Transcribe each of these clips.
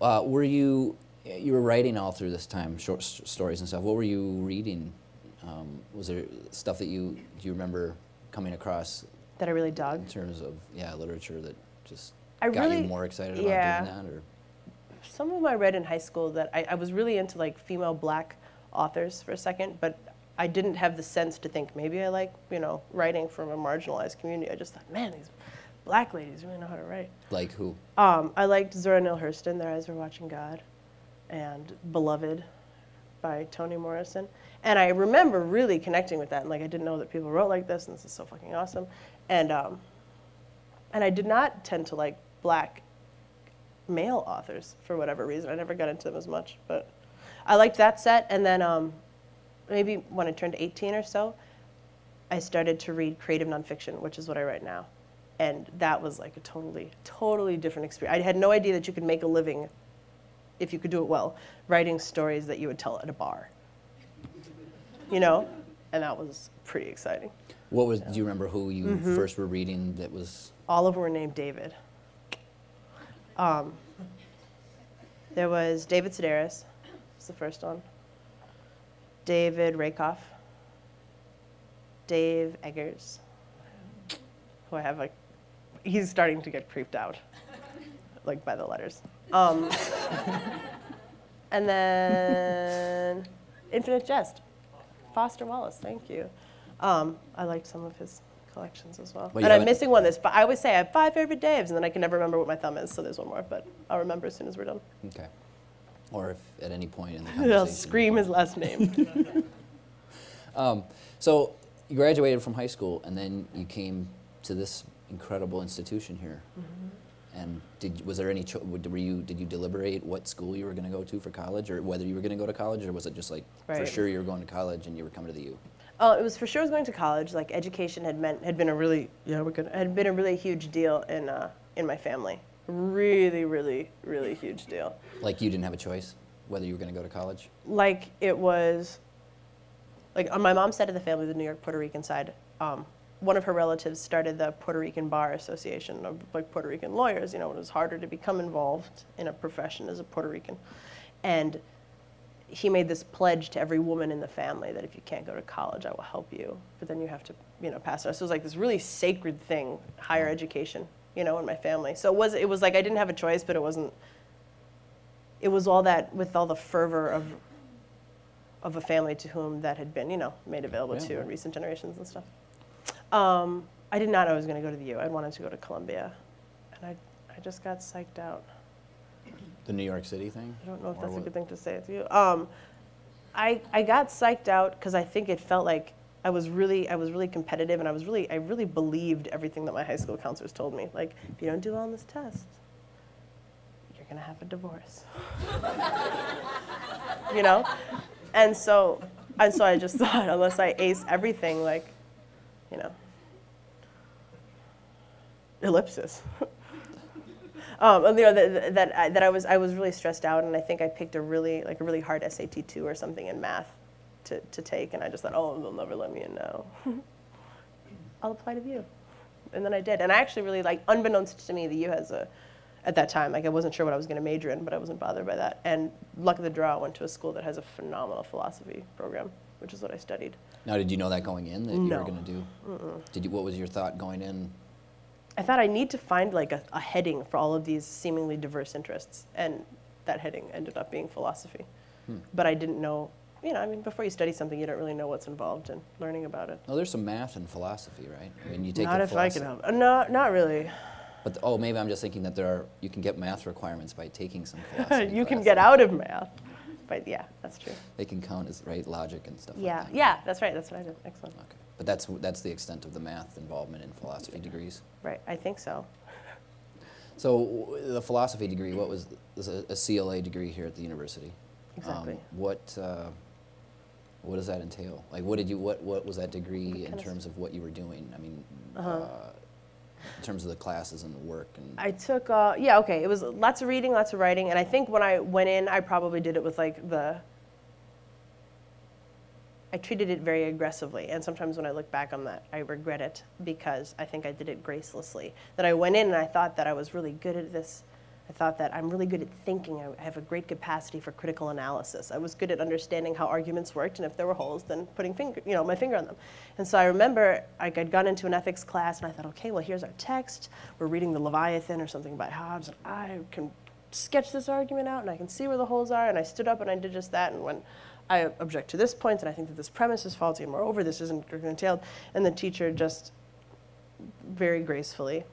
You were writing all through this time, short stories and stuff. What were you reading? Was there stuff that do you remember coming across that I really dug? In terms of, literature that just got you more excited about doing that? Or? Some of them I read in high school that I was really into, like, female black authors for a second, but I didn't have the sense to think maybe I like, writing from a marginalized community. I just thought, man, these black ladies really know how to write. Like who? I liked Zora Neale Hurston, Their Eyes Were Watching God, and Beloved by Toni Morrison. And I remember really connecting with that, and, like, I didn't know that people wrote like this, and this is so fucking awesome. And I did not tend to like black male authors for whatever reason. I never got into them as much, but I liked that set. And then maybe when I turned 18 or so, I started to read creative nonfiction, which is what I write now. And that was like a totally different experience. I had no idea that you could make a living, if you could do it well, writing stories that you would tell at a bar. And that was pretty exciting. What was? Do you remember who you first were reading that was? All of them were named David. There was David Sedaris, was the first one. David Rakoff. Dave Eggers, who I have, like, he's starting to get creeped out, like, by the letters. And then Infinite Jest, Foster Wallace, thank you. I liked some of his collections as well. And I'm missing one. I always say I have 5 favorite Daves, and then I can never remember what my thumb is, so there's one more, but I'll remember as soon as we're done. Okay. Or if at any point in the conversation. I'll scream his last name. So you graduated from high school, and then you came to this incredible institution here. And was there any? Did you deliberate what school you were going to go to for college, or whether you were going to go to college, or was it just like for sure you were going to college and you were coming to the U? It was for sure I was going to college. Like, education had been a really huge deal in my family. Really huge deal. Like, you didn't have a choice whether you were going to go to college? Like, it was, like, on my mom's side of the family, the New York Puerto Rican side, one of her relatives started the Puerto Rican Bar Association of, like, Puerto Rican lawyers. It was harder to become involved in a profession as a Puerto Rican. And he made this pledge to every woman in the family that if you can't go to college, I will help you. But then you have to, pass it. So it was like this really sacred thing, higher education, in my family. So it was like I didn't have a choice, but it was all that, with all the fervor of a family to whom that had been, made available to in recent generations and stuff. I did not know I was going to go to the U. I wanted to go to Columbia, and I just got psyched out. The New York City thing? I don't know if that's a good thing to say to you. I got psyched out because I think it felt like I was really competitive, and I really believed everything that my high school counselors told me. Like, if you don't do well on this test, you're gonna have a divorce. And so I just thought, unless I ace everything, like, ellipsis. That I was really stressed out, and I think I picked a really hard SAT 2 or something in math to take, and I just thought, oh, they'll never let me in now. I'll apply to the U. And then I did, and I actually really, like, unbeknownst to me, the U has at that time, like, I wasn't sure what I was going to major in, but I wasn't bothered by that. And luck of the draw, I went to a school that has a phenomenal philosophy program, which is what I studied. Now, did you know that going in, that you were going to do? What was your thought going in? I thought I need to find, like, a heading for all of these seemingly diverse interests, and that heading ended up being philosophy. But I didn't know, before you study something, you don't really know what's involved in learning about it. Oh, there's some math in philosophy, right? I mean, you take not if I can help. No, not really. But maybe I'm just thinking that you can get math requirements by taking some philosophy You classes. can get out of math. But yeah, that's true. They can count as logic and stuff like that. Yeah, that's right. That's what I did. Excellent. Okay. But that's the extent of the math involvement in philosophy degrees. Right, I think so. So the philosophy degree, what was a CLA degree here at the university? Exactly. What does that entail? Like, what was that degree in terms of what you were doing? I mean, in terms of the classes and the work. And I took, it was lots of reading, lots of writing, and I think when I went in, I probably did it with, like, I treated it very aggressively, and sometimes when I look back on that, I regret it, because I think I did it gracelessly. That I went in and I thought that I was really good at this I thought that I'm really good at thinking. I have a great capacity for critical analysis. I was good at understanding how arguments worked, and if there were holes, then putting my finger on them. And so I remember I'd gone into an ethics class, and I thought, okay, well, here's our text. We're reading the Leviathan or something by Hobbes, and I can sketch this argument out, and I can see where the holes are. And I stood up and I did just that, and when I object to this point, and I think that this premise is faulty, and moreover, this isn't entailed. And the teacher just very gracefully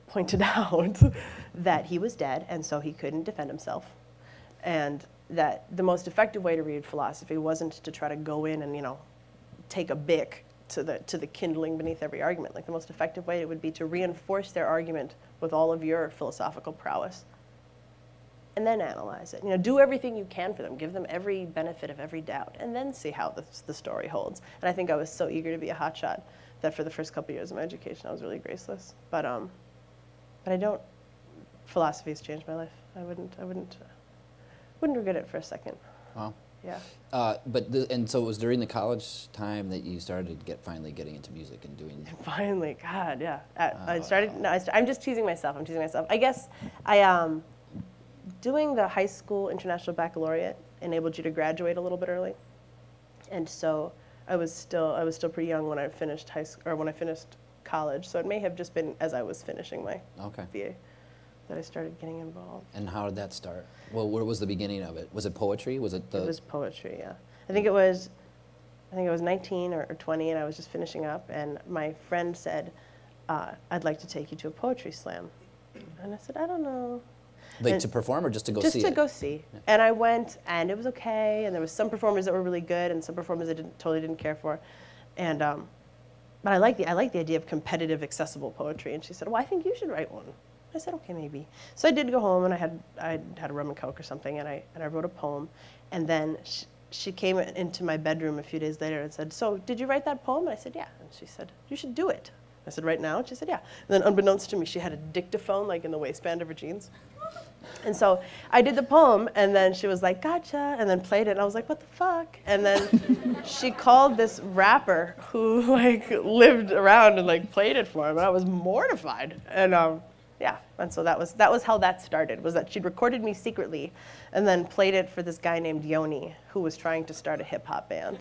pointed out that he was dead, and so he couldn't defend himself, and that the most effective way to read philosophy wasn't to try to go in and take a bic to the kindling beneath every argument. Like, the most effective way would be to reinforce their argument with all of your philosophical prowess, and then analyze it. Do everything you can for them. Give them every benefit of every doubt, and then see how the story holds. And I think I was so eager to be a hotshot that for the first couple years of my education, I was really graceless. But I don't. Philosophy has changed my life. I wouldn't regret it for a second. Wow. Yeah. And so it was during the college time that you started finally getting into music and doing. Finally, God, yeah. I'm just teasing myself. I guess doing the high school international baccalaureate enabled you to graduate a little bit early, and so I was still pretty young when I finished when I finished college. So it may have just been as I was finishing my BA that I started getting involved. And how did that start? Well, where was the beginning of it? Was it poetry? Was it the? It was poetry. Yeah, I think it was 19 or 20, and I was just finishing up, and my friend said, "I'd like to take you to a poetry slam," and I said, "I don't know." Like, to perform or just to go see it? Just to go see. Yeah. And I went, and it was okay, and there was some performers that were really good and some performers I totally didn't care for. And, but I like the idea of competitive, accessible poetry. And she said, well, I think you should write one. I said, okay, maybe. So I did go home, and I had a rum and Coke or something, and I wrote a poem. And then she came into my bedroom a few days later and said, so did you write that poem? And I said, yeah. And she said, you should do it. I said, right now? And she said, yeah. And then unbeknownst to me, she had a dictaphone like in the waistband of her jeans. And so I did the poem, and then she was like, gotcha, and then played it, and I was like, what the fuck? And then she called this rapper who lived around and played it for him, and I was mortified. And yeah, and so that was how that started, was that she'd recorded me secretly and then played it for this guy named Yoni, who was trying to start a hip hop band.